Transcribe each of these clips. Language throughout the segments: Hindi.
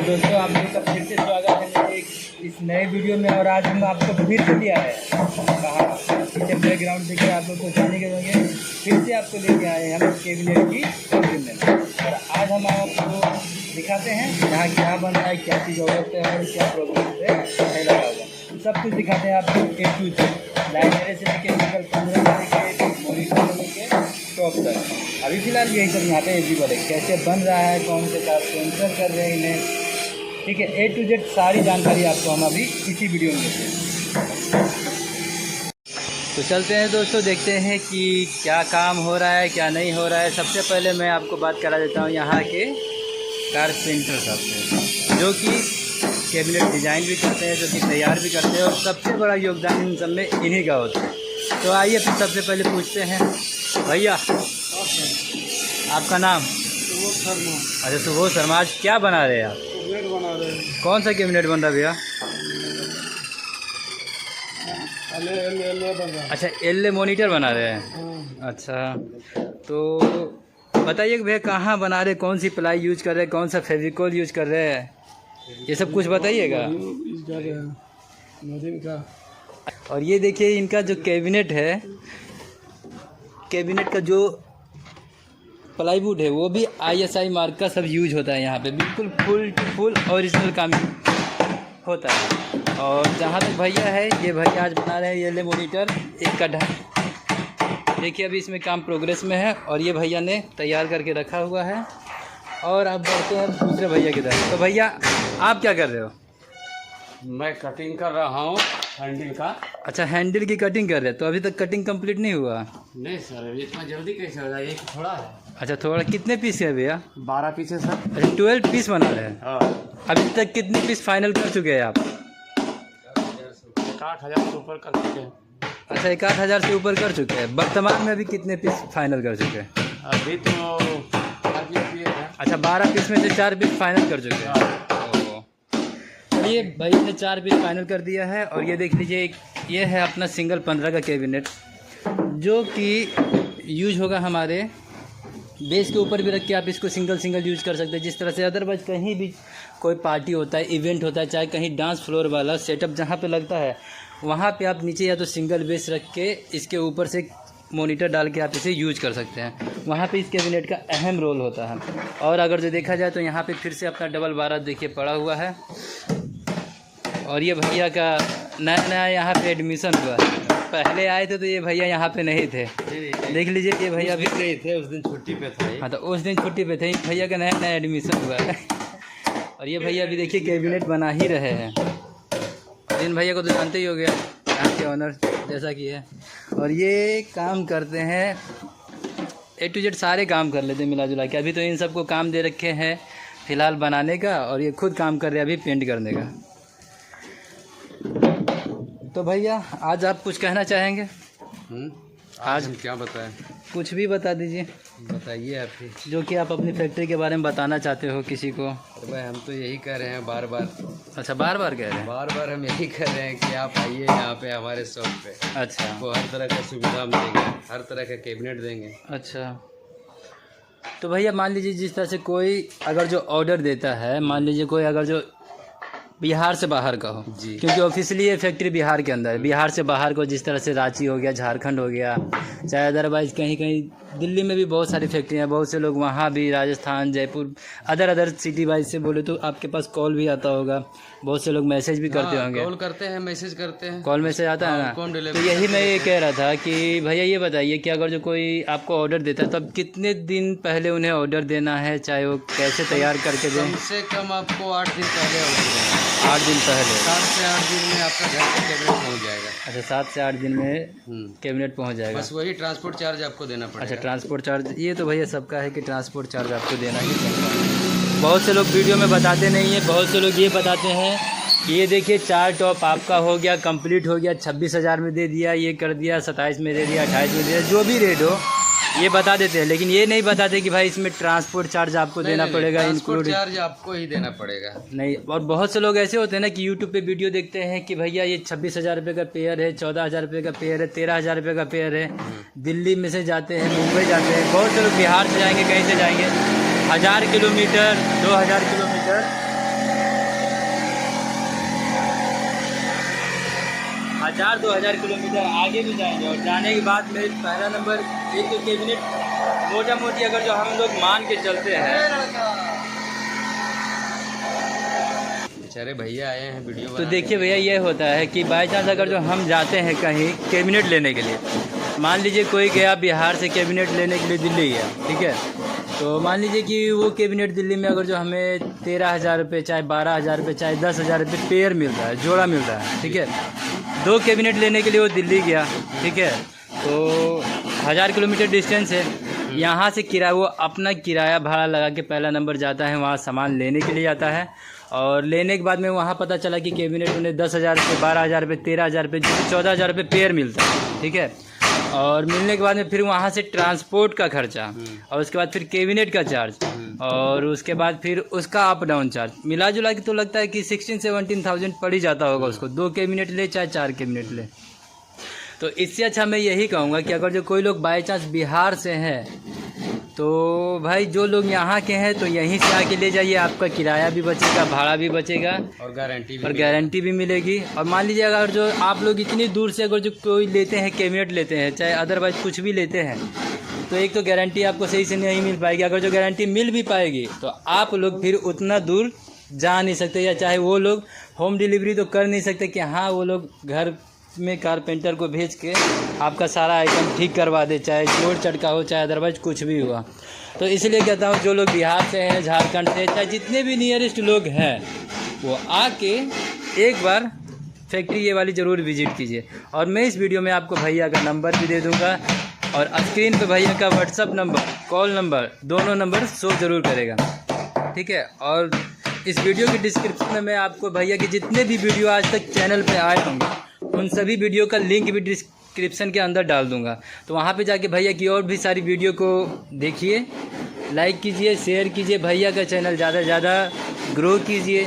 दोस्तों आप लोग का फिर से स्वागत है मेरे इस नए वीडियो में। और आज हम आपको फिर से लिया है कहाँ पीछे बैकग्राउंड देखिए, आप लोग को जाने के होंगे। फिर से आपको लेके आए हैं हम कैबिनेट की शॉपिंग में। और आज हम आपको दिखाते हैं यहाँ क्या बन रहा है, क्या चीज़ औरत है और क्या प्रॉब्लम है लगा हुआ, सब कुछ दिखाते हैं आपको A to Z। लाइब्रेरी से लेके सिंगल 15 के मॉनिटर लेके टॉप तक। अभी फ़िलहाल यही सब यहाँ पे एविलेबल है, कैसे बन रहा है, कौन से साथ सेंसर कर रहे हैं इन्हें, ठीक है। A to Z सारी जानकारी आपको हम अभी इसी वीडियो में देते हैं। तो चलते हैं दोस्तों, देखते हैं कि क्या काम हो रहा है क्या नहीं हो रहा है। सबसे पहले मैं आपको बात करा देता हूँ यहाँ के कारपेंटर साहब से, जो कि कैबिनेट डिज़ाइन भी करते हैं, जो कि तैयार भी करते हैं, और सबसे बड़ा योगदान इन सब में इन्हीं का होता है। तो आइए फिर सबसे पहले पूछते हैं भैया, आपका नाम? सुबोध शर्मा। अच्छा सुबोध शर्मा, आज क्या बना रहे हैं आप? कैबिनेट बना रहे हैं। कौन सा कैबिनेट बन रहा है भैया? एल बन रहा है। अच्छा एल मॉनिटर बना रहे हैं। हाँ। अच्छा तो बताइए कि भैया कहाँ बना रहे, कौन सी प्लाई यूज कर रहे हैं, कौन सा फेविकोल यूज कर रहे हैं, ये सब कुछ बताइएगा। नदीम का। और ये देखिए इनका जो कैबिनेट है, कैबिनेट का जो प्लाईवुड है वो भी ISI मार्क का सब यूज होता है यहाँ पे, बिल्कुल फुल ओरिजिनल काम होता है। और जहाँ तक भैया है, ये भैया आज बना रहे हैं ये ले मॉनिटर एक का देखिए, अभी इसमें काम प्रोग्रेस में है और ये भैया ने तैयार करके रखा हुआ है। और अब बढ़ते हैं दूसरे भैया की तरफ। तो भैया आप क्या कर रहे हो? मैं कटिंग कर रहा हूँ हैंडल का। अच्छा हैंडल की कटिंग कर रहे हैं, तो अभी तक कटिंग कंप्लीट नहीं हुआ? नहीं सर, इतना जल्दी कैसे हो जाएगा, एक थोड़ा है। अच्छा थोड़ा, कितने पीस है भैया? 12 पीस है सर। अच्छा 12 पीस बना रहे हैं। हाँ। अभी तक कितने पीस फाइनल कर चुके हैं आप? 8,000 से ऊपर कर चुके हैं। अच्छा 1,000 से ऊपर कर चुके हैं। वर्तमान में अभी कितने पीस फाइनल कर चुके हैं? अभी तो 4 पीस किए हैं। अच्छा 12 पीस में से 4 पीस फाइनल कर चुके हैं। चलिए भाई ने 4 पीस फाइनल कर दिया है। और ये देख लीजिए, ये है अपना सिंगल 15 का कैबिनेट, जो कि यूज होगा हमारे बेस के ऊपर भी रख के आप इसको सिंगल यूज कर सकते हैं, जिस तरह से अदरवाइज कहीं भी कोई पार्टी होता है, इवेंट होता है, चाहे कहीं डांस फ्लोर वाला सेटअप जहाँ पे लगता है, वहाँ पे आप नीचे या तो सिंगल बेस रख के इसके ऊपर से मॉनिटर डाल के आप इसे यूज कर सकते हैं। वहाँ पे इस कैबिनेट का अहम रोल होता है। और अगर जो देखा जाए तो यहाँ पे फिर से अपना डबल 12 देखिए पड़ा हुआ है। और ये भैया का नया यहाँ पे एडमिशन हुआ है। पहले आए थे तो ये भैया यहाँ पे नहीं थे, देख लीजिए ये भैया भी नहीं थे, उस दिन छुट्टी पे थे। हाँ तो उस दिन छुट्टी पे थे। भैया का नया एडमिशन हुआ है। और ये भैया भी देखिए कैबिनेट बना ही रहे हैं। इन भैया को तो जानते ही हो गया, यहाँ के ऑनर जैसा कि है। और ये काम करते हैं A to Z, सारे काम कर लेते हैं मिला जुला के। अभी तो इन सबको काम दे रखे हैं फ़िलहाल बनाने का, और ये खुद काम कर रहे हैं अभी पेंट करने का। तो भैया आज आप कुछ कहना चाहेंगे? आज हम क्या बताएं? कुछ भी बता दीजिए, बताइए आप ही। जो कि आप अपनी फैक्ट्री के बारे में बताना चाहते हो किसी को। तो भाई हम तो यही कह रहे हैं बार बार। अच्छा बार बार कह रहे हैं? बार बार हम यही कह रहे हैं कि आप आइए यहाँ पे हमारे शॉप पे। अच्छा आपको हर तरह का सुविधा मिलेगा, हर तरह का कैबिनेट देंगे। अच्छा तो भैया मान लीजिए जिस तरह से कोई अगर जो ऑर्डर देता है, मान लीजिए कोई अगर जो बिहार से बाहर का हो जी, क्योंकि ऑफिशियली ये फैक्ट्री बिहार के अंदर है, बिहार से बाहर को जिस तरह से रांची हो गया, झारखंड हो गया, चाहे अदरवाइज़ कहीं कहीं दिल्ली में भी बहुत सारी फैक्ट्रियाँ हैं, बहुत से लोग वहाँ भी, Rajasthan, Jaipur, other city wise से बोले तो आपके पास कॉल भी आता होगा, बहुत से लोग मैसेज भी करते होंगे। कॉल करते हैं, मैसेज करते हैं, कॉल मैसेज आता है ना। तो यही मैं ये कह रहा था कि भैया ये बताइए कि अगर जो कोई आपको ऑर्डर देता है तो अब कितने दिन पहले उन्हें ऑर्डर देना है, चाहे वो कैसे तैयार करके दें? कम से कम आपको 8 दिन पहले ऑर्डर देना है। 8 दिन पहले? 7 से 8 दिन में आपका घर पे कैबिनेट पहुँच जाएगा। अच्छा 7 से 8 दिन में कैबिनेट पहुंच जाएगा। बस वही ट्रांसपोर्ट चार्ज आपको देना पड़ेगा। अच्छा ट्रांसपोर्ट चार्ज, ये तो भैया सबका है कि ट्रांसपोर्ट चार्ज आपको देना ही पड़ेगा। बहुत से लोग वीडियो में बताते नहीं हैं, बहुत से लोग ये बताते हैं कि ये देखिए 4 टॉप आपका हो गया, कंप्लीट हो गया, 26,000 में दे दिया, ये कर दिया, 27 में दे दिया, 28 में दे दिया, जो भी रेट हो ये बता देते हैं, लेकिन ये नहीं बताते कि भाई इसमें ट्रांसपोर्ट चार्ज आपको देना पड़ेगा, इंक्लूड चार्ज आपको ही देना पड़ेगा। नहीं। और बहुत से लोग ऐसे होते हैं ना कि यूट्यूब पे वीडियो देखते हैं कि भैया ये 26,000 रुपये का पेयर है, 14,000 रुपये का पेयर है, 13,000 रुपये का पेयर है। दिल्ली में से जाते हैं, मुंबई जाते हैं, बहुत से लोग बिहार से जाएंगे, कहीं से जाएंगे, 1000 किलोमीटर, 2000 किलोमीटर 1000-2000 किलोमीटर आगे भी जाएंगे। और जाने के बाद मेरे पहला नंबर एक तो कैबिनेट मोटा मोटी अगर जो हम लोग मान के चलते हैं, बेचारे भैया आए हैं वीडियो तो देखिए भैया ये होता है कि बाई चांस अगर जो हम जाते हैं कहीं कैबिनेट लेने के लिए, मान लीजिए कोई गया बिहार से कैबिनेट लेने के लिए दिल्ली गया, ठीक है, तो मान लीजिए कि वो कैबिनेट दिल्ली में अगर जो हमें 13,000 रुपये, चाहे 12,000 रुपये, चाहे 10,000 रुपये पेयर मिल रहा है, जोड़ा मिल रहा है, ठीक है, 2 कैबिनेट लेने के लिए वो दिल्ली गया, ठीक है, तो 1000 किलोमीटर डिस्टेंस है, यहाँ से किराया, वो अपना किराया भाड़ा लगा के पहला नंबर जाता है, वहाँ सामान लेने के लिए जाता है। और लेने के बाद में वहाँ पता चला कि कैबिनेट उन्हें 10,000 रुपये, 12,000 रुपये, 13,000 रुपये, 14,000 रुपये पेयर मिलता है, ठीक है। और मिलने के बाद में फिर वहाँ से ट्रांसपोर्ट का खर्चा, और उसके बाद फिर कैबिनेट का चार्ज, और उसके बाद फिर उसका अप डाउन चार्ज, मिला जुला के तो लगता है कि 16-17,000 पड़ ही जाता होगा उसको, 2 कैबिनेट ले चाहे 4 कैबिनेट ले। तो इससे अच्छा मैं यही कहूँगा कि अगर जो कोई लोग बाई चांस बिहार से हैं, तो भाई जो लोग यहाँ के हैं तो यहीं से आके ले जाइए, आपका किराया भी बचेगा, भाड़ा भी बचेगा, और गारंटी भी मिलेगी। और मान लीजिए अगर जो आप लोग इतनी दूर से अगर जो कोई लेते हैं, कैबिनेट लेते हैं, चाहे अदरवाइज कुछ भी लेते हैं, तो एक तो गारंटी आपको सही से नहीं मिल पाएगी। अगर जो गारंटी मिल भी पाएगी तो आप लोग फिर उतना दूर जा नहीं सकते, या चाहे वो लोग होम डिलीवरी तो कर नहीं सकते कि हाँ वो लोग घर में कारपेंटर को भेज के आपका सारा आइटम ठीक करवा दे, चाहे जोड़ चटका हो, चाहे अदरवाइज कुछ भी हुआ। तो इसलिए कहता हूँ जो लोग बिहार से हैं, झारखंड से, चाहे जितने भी नियरेस्ट लोग हैं, वो आके एक बार फैक्ट्री ये वाली ज़रूर विज़िट कीजिए। और मैं इस वीडियो में आपको भैया का नंबर भी दे दूँगा, और स्क्रीन पे भैया का व्हाट्सअप नंबर, कॉल नंबर, दोनों नंबर शो ज़रूर करेगा, ठीक है। और इस वीडियो के डिस्क्रिप्शन में मैं आपको भैया के जितने भी वीडियो आज तक चैनल पे आए होंगे उन सभी वीडियो का लिंक भी डिस्क्रिप्शन के अंदर डाल दूंगा, तो वहाँ पे जाके भैया की और भी सारी वीडियो को देखिए, लाइक कीजिए, शेयर कीजिए, भैया का चैनल ज़्यादा से ज़्यादा ग्रो कीजिए,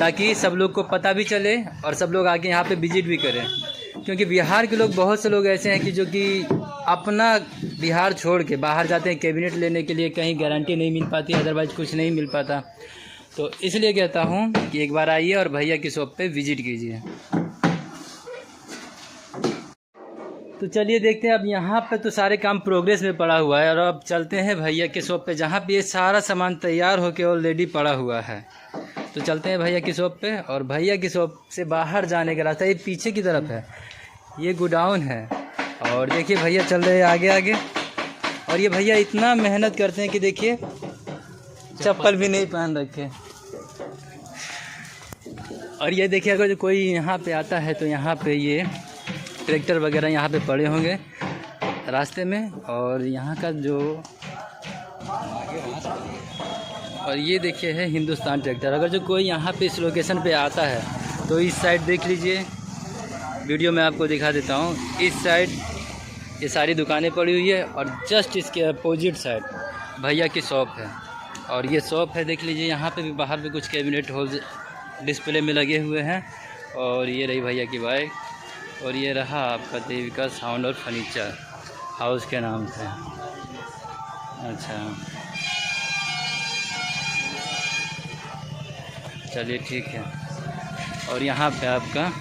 ताकि सब लोग को पता भी चले और सब लोग आके यहाँ पे विजिट भी करें। क्योंकि बिहार के लोग, बहुत से लोग ऐसे हैं कि जो कि अपना बिहार छोड़ के बाहर जाते हैं कैबिनेट लेने के लिए, कहीं गारंटी नहीं मिल पाती, अदरवाइज कुछ नहीं मिल पाता। तो इसलिए कहता हूँ कि एक बार आइए और भैया की शॉप पे विज़िट कीजिए। तो चलिए देखते हैं, अब यहाँ पे तो सारे काम प्रोग्रेस में पड़ा हुआ है, और अब चलते हैं भैया के शॉप पे, जहाँ पे ये सारा सामान तैयार होके ऑलरेडी पड़ा हुआ है। तो चलते हैं भैया की शॉप पे, और भैया की शॉप से बाहर जाने का रास्ता ये पीछे की तरफ है, ये गोडाउन है। और देखिए भैया चल रहे हैं आगे आगे, और ये भैया इतना मेहनत करते हैं कि देखिए चप्पल भी नहीं पहन रखे। और ये देखिए अगर कोई यहाँ पे आता है तो यहाँ पे ये ट्रैक्टर वगैरह यहाँ पे पड़े होंगे रास्ते में, और यहाँ का जो, और ये देखिए है हिंदुस्तान ट्रैक्टर। अगर जो कोई यहाँ पे इस लोकेशन पे आता है तो इस साइड देख लीजिए, वीडियो में आपको दिखा देता हूँ, इस साइड ये सारी दुकानें पड़ी हुई है, और जस्ट इसके अपोजिट साइड भैया की शॉप है। और ये शॉप है, देख लीजिए, यहाँ पे भी बाहर भी कुछ कैबिनेट होल डिस्प्ले में लगे हुए हैं। और ये रही भैया की बाइक, और ये रहा आपका देविका साउंड और फर्नीचर हाउस के नाम से। अच्छा चलिए ठीक है। और यहाँ पे आपका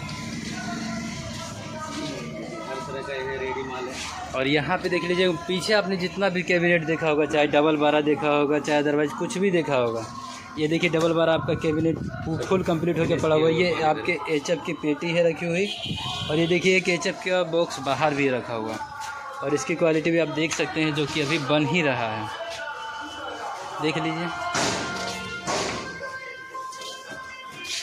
रेडी माल है। और यहाँ पे देख लीजिए पीछे आपने जितना भी कैबिनेट देखा होगा, चाहे डबल बारा देखा होगा, चाहे अदरवाइज कुछ भी देखा होगा, ये देखिए डबल बार आपका कैबिनेट फुल कंप्लीट होकर पड़ा हुआ है। ये आपके एचएफ की पेटी है रखी हुई, और ये देखिए एक एचएफ का बॉक्स बाहर भी रखा हुआ, और इसकी क्वालिटी भी आप देख सकते हैं, जो कि अभी बन ही रहा है, देख लीजिए।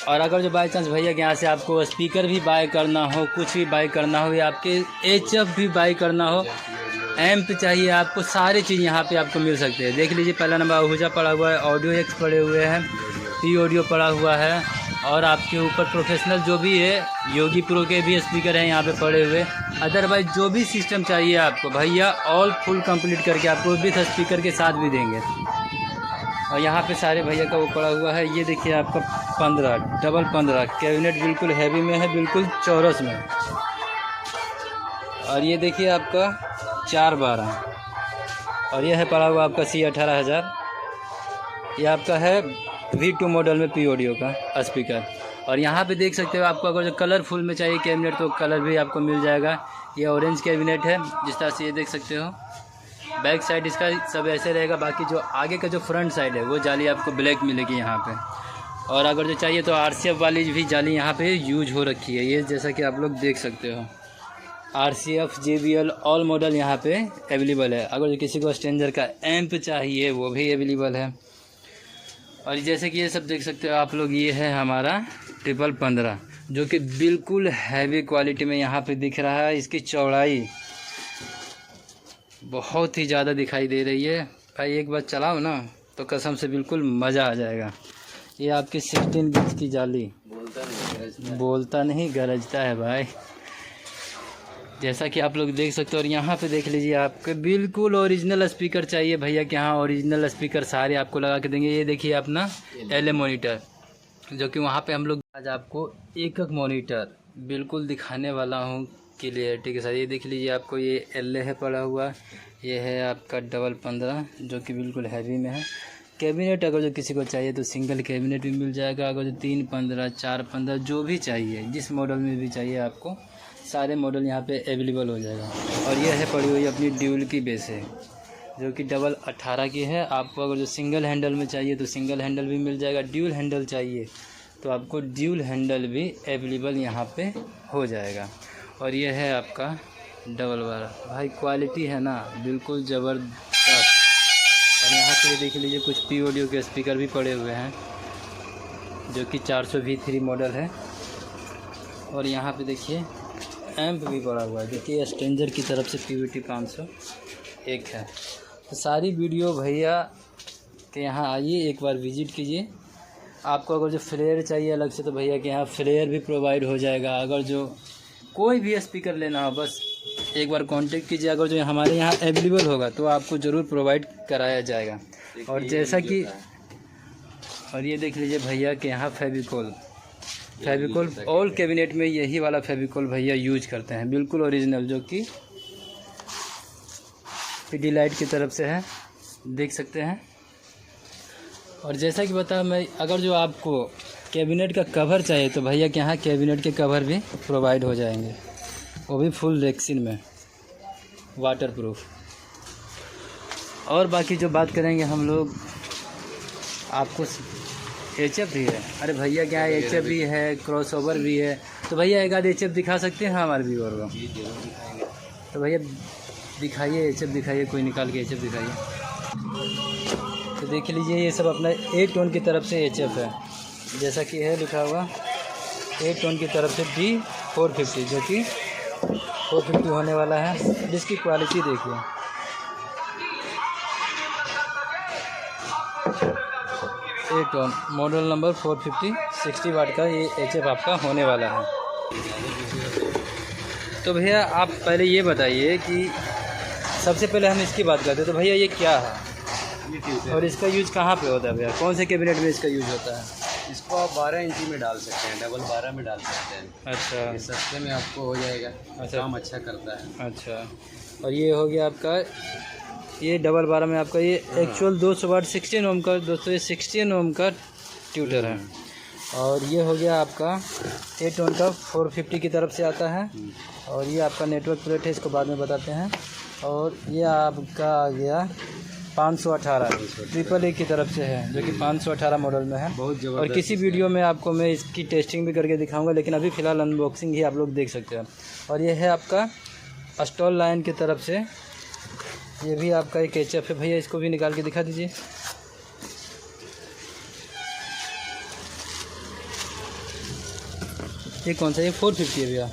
और अगर जो बाई चांस भैया के यहाँ से आपको स्पीकर भी बाय करना हो, कुछ भी बाय करना हो, या आपके एचएफ भी बाय करना हो, एम्प चाहिए आपको, सारी चीज़ यहाँ पे आपको मिल सकते हैं। देख लीजिए पहला नंबर आहूजा पड़ा हुआ है, ऑडियो एक्स पड़े हुए हैं, पी ऑडियो पड़ा हुआ है, और आपके ऊपर प्रोफेशनल जो भी है योगी प्रो के भी स्पीकर हैं यहाँ पे पड़े हुए। अदरवाइज जो भी सिस्टम चाहिए आपको भैया ऑल फुल कंप्लीट करके आपको विथ स्पीकर के साथ भी देंगे। और यहाँ पे सारे भैया का वो पड़ा हुआ है। ये देखिए आपका 15 डबल 15 कैबिनेट बिल्कुल हैवी में है, बिल्कुल चौरस में। और ये देखिए आपका 412, और ये है पड़ा हुआ आपका C18000। ये आपका है V2 मॉडल में पी ऑडियो का स्पीकर। और यहाँ पे देख सकते हो आपको अगर जो कलरफुल में चाहिए कैबिनेट तो कलर भी आपको मिल जाएगा। ये ऑरेंज कैबिनेट है जिस तरह से ये देख सकते हो। बैक साइड इसका सब ऐसे रहेगा, बाकी जो आगे का जो फ्रंट साइड है वो जाली आपको ब्लैक मिलेगी यहाँ पे। और अगर जो चाहिए तो RCF वाली भी जाली यहाँ पे यूज हो रखी है, ये जैसा कि आप लोग देख सकते हो। RCF JBL ऑल मॉडल यहाँ पे अवेलेबल है। अगर जो किसी को स्ट्रेंजर का एम्प चाहिए वो भी अवेलेबल है। और जैसे कि ये सब देख सकते हो आप लोग, ये है हमारा 1515 जो कि बिल्कुल हैवी क्वालिटी में यहाँ पे दिख रहा है। इसकी चौड़ाई बहुत ही ज़्यादा दिखाई दे रही है भाई, एक बार चलाओ ना तो कसम से बिल्कुल मज़ा आ जाएगा। ये आपकी 16 इंच की जाली, बोलता नहीं गरजता है भाई, जैसा कि आप लोग देख सकते हो। और यहाँ पे देख लीजिए, आपके बिल्कुल ओरिजिनल स्पीकर चाहिए भैया कि हाँ ओरिजिनल स्पीकर सारे आपको लगा के देंगे। ये देखिए अपना LA मॉनिटर, जो कि वहाँ पे हम लोग आज आपको एक मॉनिटर बिल्कुल दिखाने वाला हूँ क्लियरिटी के साथ। ये देख लीजिए, आपको ये LA है पड़ा हुआ, ये है आपका 1515 जो कि बिल्कुल हैवी में है। कैबिनेट अगर जो किसी को चाहिए तो सिंगल कैबिनेट भी मिल जाएगा। अगर जो 315 415 जो भी चाहिए, जिस मॉडल में भी चाहिए आपको सारे मॉडल यहाँ पे अवेलेबल हो जाएगा। और ये है पड़ी हुई अपनी ड्यूल की बेस है जो कि 18 की है। आपको अगर जो सिंगल हैंडल में चाहिए तो सिंगल हैंडल भी मिल जाएगा, ड्यूल हैंडल चाहिए तो आपको ड्यूल हैंडल भी अवेलेबल यहाँ पे हो जाएगा। और ये है आपका 12 भाई, क्वालिटी है ना बिल्कुल ज़बरदस्त। और यहाँ पे देख लीजिए कुछ P ऑडियो के स्पीकर भी पड़े हुए हैं जो कि 400V3 मॉडल है। और यहाँ पे देखिए एम्प भी पड़ा हुआ है, देखिए स्ट्रेंजर की तरफ से PVT 501 है। तो सारी वीडियो भैया के यहाँ आइए, एक बार विजिट कीजिए। आपको अगर जो फ्लेयर चाहिए अलग से तो भैया के यहाँ फ्लेयर भी प्रोवाइड हो जाएगा। अगर जो कोई भी स्पीकर लेना हो बस एक बार कांटेक्ट कीजिए, अगर जो हमारे यहाँ अवेलेबल होगा तो आपको ज़रूर प्रोवाइड कराया जाएगा। और जैसा कि और ये देख लीजिए भैया के यहाँ फेविकोल ऑल कैबिनेट में यही वाला फेविकोल भैया यूज करते हैं, बिल्कुल ओरिजिनल, जो कि पीडीलाइट की तरफ से है, देख सकते हैं। और जैसा कि बता मैं, अगर जो आपको कैबिनेट का कवर चाहिए तो भैया के यहाँ कैबिनेट के कवर भी प्रोवाइड हो जाएंगे, वो भी फुल रेक्सिन में, वाटरप्रूफ। और बाकी जो बात करेंगे हम लोग, आपको HF भी है। अरे भैया क्या है, HF भी है, क्रॉसओवर भी है। तो भैया एक आध HF दिखा सकते हैं हमारे व्यूअर को? तो भैया दिखाइए, HF दिखाइए, कोई निकाल के HF दिखाइए। तो देख लीजिए ये सब अपना 8 टोन की तरफ से HF है, जैसा कि है लिखा हुआ 8 टोन की तरफ से D450 जो कि 450 होने वाला है। जिसकी क्वालिटी देखिए, टोन मॉडल नंबर 450 60 वाट का ये HF आपका होने वाला है। तो भैया आप पहले ये बताइए कि सबसे पहले हम इसकी बात करते हैं, तो भैया ये क्या है और इसका यूज़ कहाँ पे होता है भैया? कौन से कैबिनेट में इसका यूज़ होता है? इसको आप 12 इंची में डाल सकते हैं, डबल 12 में डाल सकते हैं। अच्छा, ये सस्ते में आपको हो जाएगा। अच्छा, काम अच्छा करता है। अच्छा। और ये हो गया आपका, ये डबल 12 में आपका ये एक्चुअल 200 वाट 16 ओम का, दोस्तों ये 16 ओम का ट्यूटर है। और ये हो गया आपका 8 ओम का 450 की तरफ से आता है। और ये आपका नेटवर्क प्लेट है, इसको बाद में बताते हैं। और ये आपका आ गया 518 AAA की तरफ से है, जो कि 518 मॉडल में है। बहुत ज़बरदस्त। और किसी वीडियो में आपको मैं इसकी टेस्टिंग भी करके दिखाऊंगा, लेकिन अभी फ़िलहाल अनबॉक्सिंग ही आप लोग देख सकते हैं। और ये है आपका स्टॉल लाइन की तरफ से, ये भी आपका एक HF है। भैया इसको भी निकाल के दिखा दीजिए। ये कौन सा, ये 450 है भैया?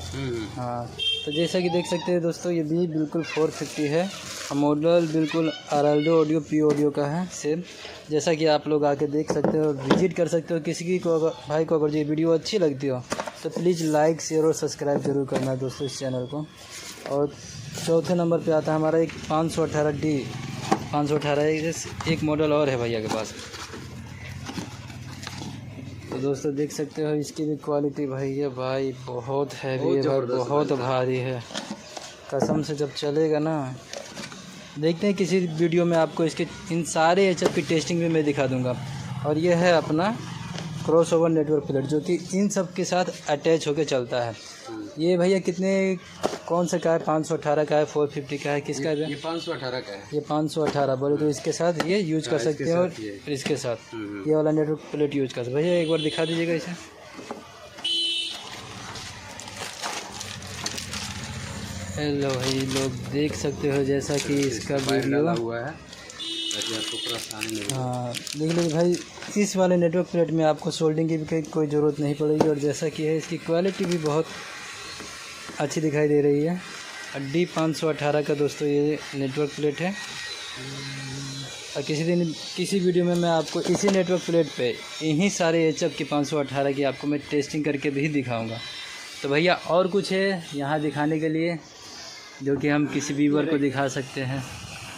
हाँ, तो जैसा कि देख सकते हैं दोस्तों, ये भी बिल्कुल 450 है। मॉडल बिल्कुल आराल्डो ऑडियो P ऑडियो का है सेम, जैसा कि आप लोग आके देख सकते हो, विजिट कर सकते हो। किसी को भाई को अगर ये वीडियो अच्छी लगती हो तो प्लीज़ लाइक शेयर और सब्सक्राइब जरूर करना है दोस्तों इस चैनल को। और चौथे नंबर पे आता है हमारा एक 518D 518 एक मॉडल और है भैया के पास। तो दोस्तों देख सकते हो इसकी भी क्वालिटी भैया भाई बहुत हैवी है, बहुत भारी है कसम से। जब चलेगा ना, देखते हैं किसी वीडियो में आपको इसके इन सारे HF की टेस्टिंग भी मैं दिखा दूंगा। और ये है अपना क्रॉसओवर नेटवर्क प्लेट, जो कि इन सब के साथ अटैच होकर चलता है। ये भैया कितने कौन सा का है? 518 का है, 450 का है, किसका है? ये 518 का है। ये 518 बोले तो इसके साथ ये यूज कर सकते हैं, और इसके साथ ये वाला नेटवर्क प्लेट यूज कर सकते हैं। भैया एक बार दिखा दीजिएगा इसे। हेलो भाई, लोग देख सकते हो जैसा कि इसका वीडियो हुआ है ताकि आपको परेशानी नहीं। हाँ देख लीजिए भाई, इस वाले नेटवर्क प्लेट में आपको सोल्डिंग की भी कोई ज़रूरत नहीं पड़ेगी, और जैसा कि है इसकी क्वालिटी भी बहुत अच्छी दिखाई दे रही है। D518 का दोस्तों ये नेटवर्क प्लेट है। और किसी वीडियो में मैं आपको इसी नेटवर्क प्लेट पे इन्हीं सारे HF की 518 की आपको मैं टेस्टिंग करके भी दिखाऊंगा। तो भैया और कुछ है यहाँ दिखाने के लिए जो कि हम किसी व्यूअर को दिखा सकते हैं?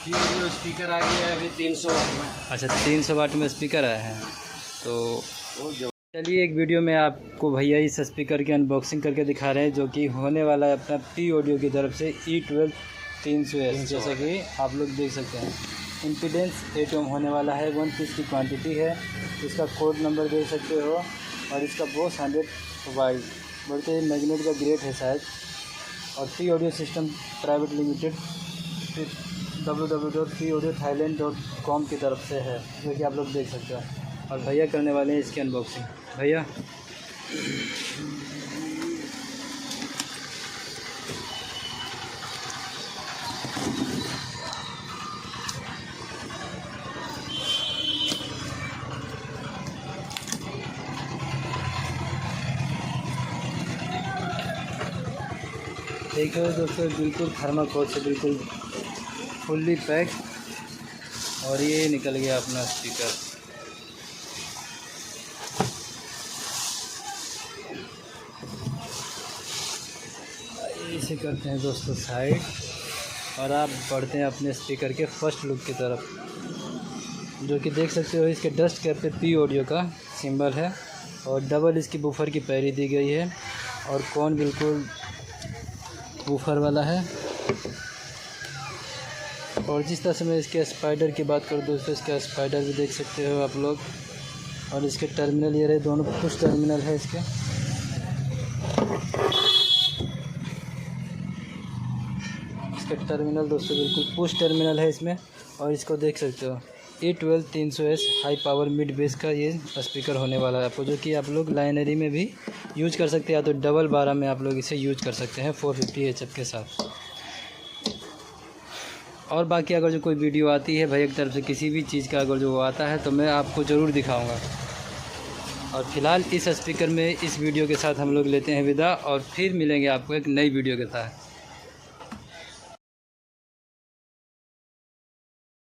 जो स्पीकर आ गया है अभी 300 वाट में। अच्छा, 300 वाट में स्पीकर आया है। तो चलिए एक वीडियो में आपको भैया इस स्पीकर की अनबॉक्सिंग करके दिखा रहे हैं, जो कि होने वाला है अपना P ऑडियो की तरफ से E12 300S। जैसा कि आप लोग देख सकते हैं, इम्पीडेंस 8 ओम होने वाला है, 1 पीस की क्वांटिटी है। इसका कोड नंबर देख सकते हो, और इसका बोस 100 वाइज बोलते मैग्नेट का ग्रेड है शायद। और P audio system private limited www.paudiothailand.com की तरफ से है, जो कि आप लोग देख सकते हो। और भैया करने वाले हैं इसकी अनबॉक्सिंग। भैया देखो दोस्तों, बिल्कुल थर्माकोल से बिल्कुल फुल्ली पैक, और ये निकल गया अपना स्पीकर। इसे करते हैं दोस्तों साइड, और आप बढ़ते हैं अपने स्पीकर के फर्स्ट लुक की तरफ, जो कि देख सकते हो इसके डस्ट कैप पे P ऑडियो का सिंबल है, और डबल इसकी बूफर की पैरी दी गई है, और कौन बिल्कुल बूफर वाला है। और जिस तरह से मैं इसके स्पाइडर की बात करूँ दोस्तों, इसका स्पाइडर भी देख सकते हो आप लोग। और इसके टर्मिनल ये रहे, दोनों पुश टर्मिनल है इसके। टर्मिनल दोस्तों बिल्कुल पुश टर्मिनल है इसमें। और इसको देख सकते हो E12 300S high power mid base का ये स्पीकर होने वाला है आपको, जो कि आप लोग लाइनरी में भी यूज कर सकते हैं, या तो डबल 12 में आप लोग इसे यूज कर सकते हैं 450 HF के साथ। और बाकी अगर जो कोई वीडियो आती है भैया की तरफ से किसी भी चीज़ का अगर जो वो आता है तो मैं आपको ज़रूर दिखाऊँगा। और फिलहाल इस स्पीकर में इस वीडियो के साथ हम लोग लेते हैं विदा, और फिर मिलेंगे आपको एक नई वीडियो के साथ।